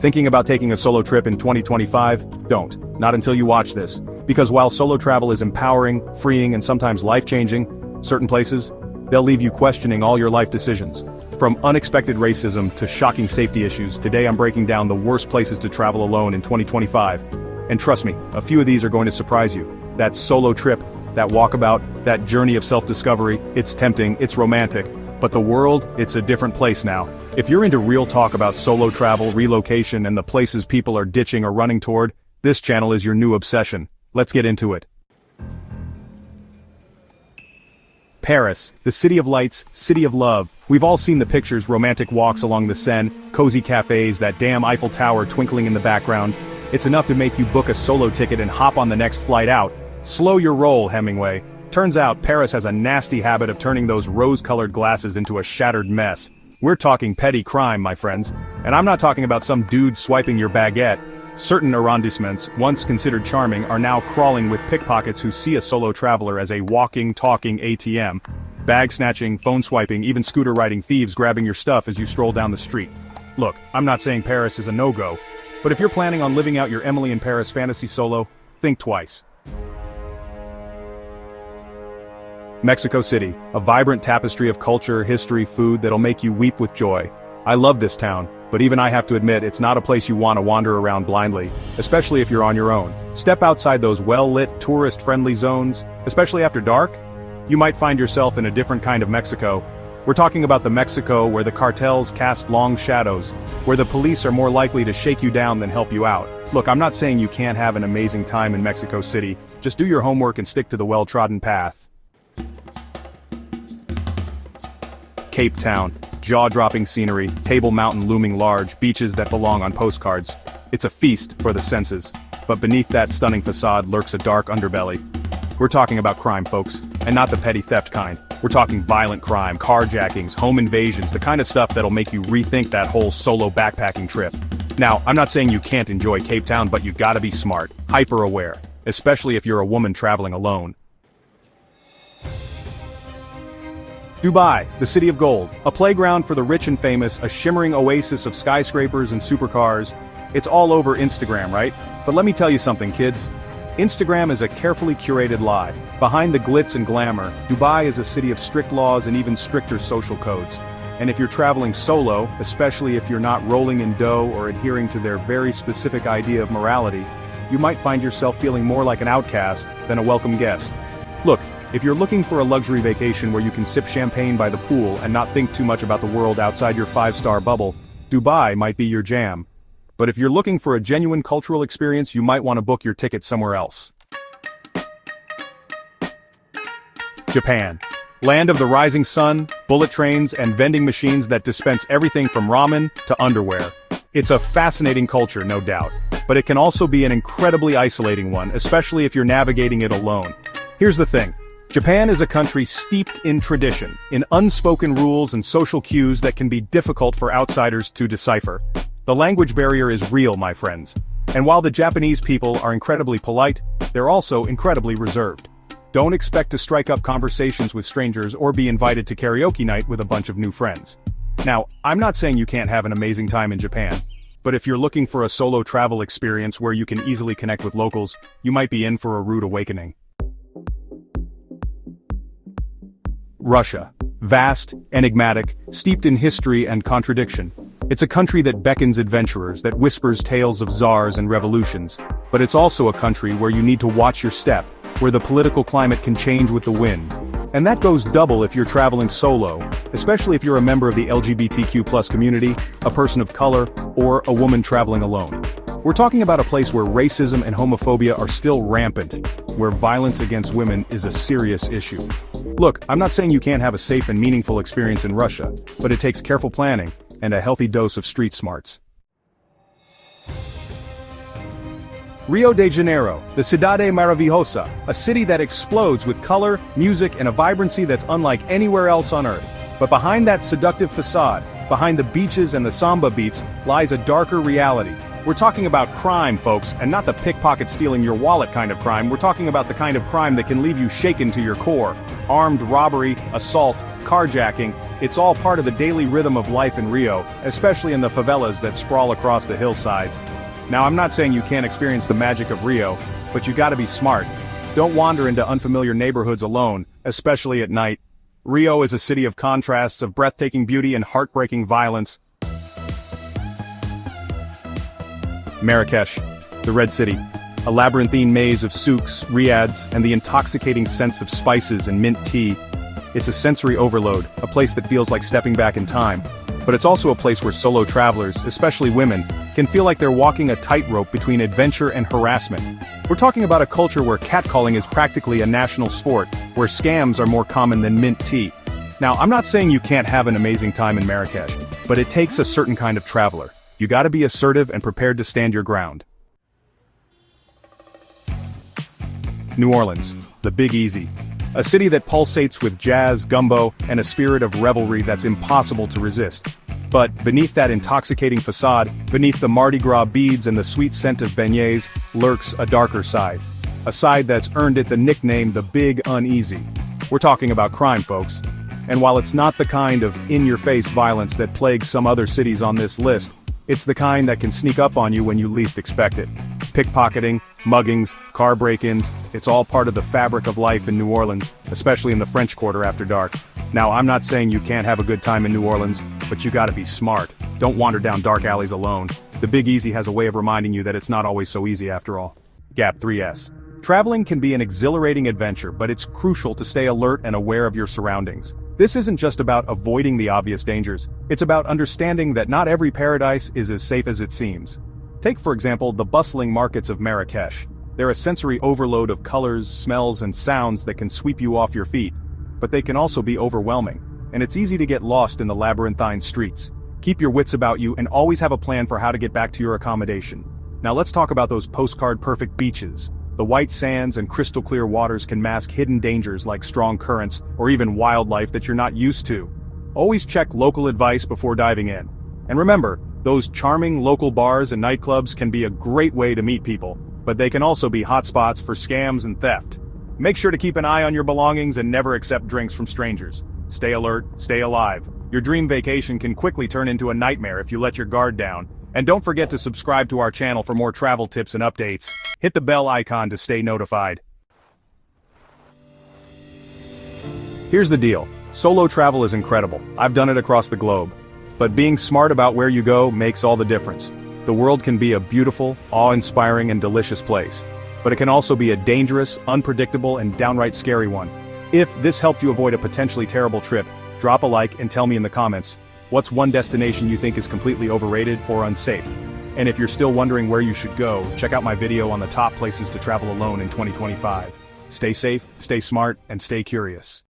Thinking about taking a solo trip in 2025? Don't. Not until you watch this. Because while solo travel is empowering, freeing, and sometimes life-changing, certain places, they'll leave you questioning all your life decisions. From unexpected racism to shocking safety issues, today I'm breaking down the worst places to travel alone in 2025. And trust me, a few of these are going to surprise you. That solo trip, that walkabout, that journey of self-discovery, it's tempting, it's romantic. But the world, it's a different place now. If you're into real talk about solo travel, relocation, and the places people are ditching or running toward, this channel is your new obsession. Let's get into it. Paris, the city of lights, city of love. We've all seen the pictures, romantic walks along the Seine, cozy cafes, that damn Eiffel Tower twinkling in the background. It's enough to make you book a solo ticket and hop on the next flight out. Slow your roll, Hemingway. Turns out Paris has a nasty habit of turning those rose-colored glasses into a shattered mess. We're talking petty crime, my friends. And I'm not talking about some dude swiping your baguette. Certain arrondissements, once considered charming, are now crawling with pickpockets who see a solo traveler as a walking, talking ATM. Bag snatching, phone swiping, even scooter riding thieves grabbing your stuff as you stroll down the street. Look, I'm not saying Paris is a no-go, but if you're planning on living out your Emily in Paris fantasy solo, think twice. Mexico City, a vibrant tapestry of culture, history, food that'll make you weep with joy. I love this town, but even I have to admit it's not a place you want to wander around blindly, especially if you're on your own. Step outside those well-lit, tourist-friendly zones, especially after dark. You might find yourself in a different kind of Mexico. We're talking about the Mexico where the cartels cast long shadows, where the police are more likely to shake you down than help you out. Look, I'm not saying you can't have an amazing time in Mexico City, just do your homework and stick to the well-trodden path. Cape Town. Jaw-dropping scenery, Table Mountain looming large, beaches that belong on postcards. It's a feast for the senses. But beneath that stunning facade lurks a dark underbelly. We're talking about crime, folks, and not the petty theft kind. We're talking violent crime, carjackings, home invasions, the kind of stuff that'll make you rethink that whole solo backpacking trip. Now, I'm not saying you can't enjoy Cape Town, but you gotta be smart, hyper-aware, especially if you're a woman traveling alone. Dubai, the city of gold, a playground for the rich and famous, a shimmering oasis of skyscrapers and supercars. It's all over Instagram, right? But let me tell you something, kids. Instagram is a carefully curated lie. Behind the glitz and glamour, Dubai is a city of strict laws and even stricter social codes. And if you're traveling solo, especially if you're not rolling in dough or adhering to their very specific idea of morality, you might find yourself feeling more like an outcast than a welcome guest. Look, if you're looking for a luxury vacation where you can sip champagne by the pool and not think too much about the world outside your 5-star bubble, Dubai might be your jam. But if you're looking for a genuine cultural experience, you might want to book your ticket somewhere else. Japan. Land of the rising sun, bullet trains, and vending machines that dispense everything from ramen to underwear. It's a fascinating culture, no doubt. But it can also be an incredibly isolating one, especially if you're navigating it alone. Here's the thing. Japan is a country steeped in tradition, in unspoken rules and social cues that can be difficult for outsiders to decipher. The language barrier is real, my friends. And while the Japanese people are incredibly polite, they're also incredibly reserved. Don't expect to strike up conversations with strangers or be invited to karaoke night with a bunch of new friends. Now, I'm not saying you can't have an amazing time in Japan, but if you're looking for a solo travel experience where you can easily connect with locals, you might be in for a rude awakening. Russia. Vast, enigmatic, steeped in history and contradiction. It's a country that beckons adventurers, that whispers tales of czars and revolutions. But it's also a country where you need to watch your step, where the political climate can change with the wind. And that goes double if you're traveling solo, especially if you're a member of the LGBTQ+ community, a person of color, or a woman traveling alone. We're talking about a place where racism and homophobia are still rampant, where violence against women is a serious issue. Look, I'm not saying you can't have a safe and meaningful experience in Russia, but it takes careful planning and a healthy dose of street smarts. Rio de Janeiro, the Cidade Maravilhosa, a city that explodes with color, music, and a vibrancy that's unlike anywhere else on Earth. But behind that seductive facade, behind the beaches and the samba beats lies a darker reality. We're talking about crime, folks, and not the pickpocket stealing your wallet kind of crime. We're talking about the kind of crime that can leave you shaken to your core. Armed robbery, assault, carjacking, it's all part of the daily rhythm of life in Rio, especially in the favelas that sprawl across the hillsides. Now, I'm not saying you can't experience the magic of Rio, but you gotta be smart. Don't wander into unfamiliar neighborhoods alone, especially at night. Rio is a city of contrasts, of breathtaking beauty and heartbreaking violence. Marrakesh, the Red City. A labyrinthine maze of souks, riads, and the intoxicating sense of spices and mint tea. It's a sensory overload, a place that feels like stepping back in time. But it's also a place where solo travelers, especially women, can feel like they're walking a tightrope between adventure and harassment. We're talking about a culture where catcalling is practically a national sport, where scams are more common than mint tea. Now, I'm not saying you can't have an amazing time in Marrakesh, but it takes a certain kind of traveler. You gotta be assertive and prepared to stand your ground. New Orleans, the Big Easy. A city that pulsates with jazz, gumbo, and a spirit of revelry that's impossible to resist. But beneath that intoxicating facade, beneath the Mardi Gras beads and the sweet scent of beignets, lurks a darker side. A side that's earned it the nickname the Big Uneasy. We're talking about crime, folks. And while it's not the kind of in-your-face violence that plagues some other cities on this list, it's the kind that can sneak up on you when you least expect it. Pickpocketing, muggings, car break-ins, it's all part of the fabric of life in New Orleans, especially in the French Quarter after dark. Now, I'm not saying you can't have a good time in New Orleans, but you gotta be smart. Don't wander down dark alleys alone. The Big Easy has a way of reminding you that it's not always so easy after all. Gap 3S. Traveling can be an exhilarating adventure, but it's crucial to stay alert and aware of your surroundings. This isn't just about avoiding the obvious dangers, it's about understanding that not every paradise is as safe as it seems. Take, for example, the bustling markets of Marrakesh. They're a sensory overload of colors, smells, and sounds that can sweep you off your feet. But they can also be overwhelming, and it's easy to get lost in the labyrinthine streets. Keep your wits about you and always have a plan for how to get back to your accommodation. Now let's talk about those postcard-perfect beaches. The white sands and crystal-clear waters can mask hidden dangers like strong currents or even wildlife that you're not used to. Always check local advice before diving in. And remember, those charming local bars and nightclubs can be a great way to meet people, but they can also be hotspots for scams and theft. Make sure to keep an eye on your belongings and never accept drinks from strangers. Stay alert, stay alive. Your dream vacation can quickly turn into a nightmare if you let your guard down. And don't forget to subscribe to our channel for more travel tips and updates. Hit the bell icon to stay notified. Here's the deal. Solo travel is incredible. I've done it across the globe. But being smart about where you go makes all the difference. The world can be a beautiful, awe-inspiring, and delicious place. But it can also be a dangerous, unpredictable, and downright scary one. If this helped you avoid a potentially terrible trip, drop a like and tell me in the comments, what's one destination you think is completely overrated or unsafe? And if you're still wondering where you should go, check out my video on the top places to travel alone in 2025. Stay safe, stay smart, and stay curious.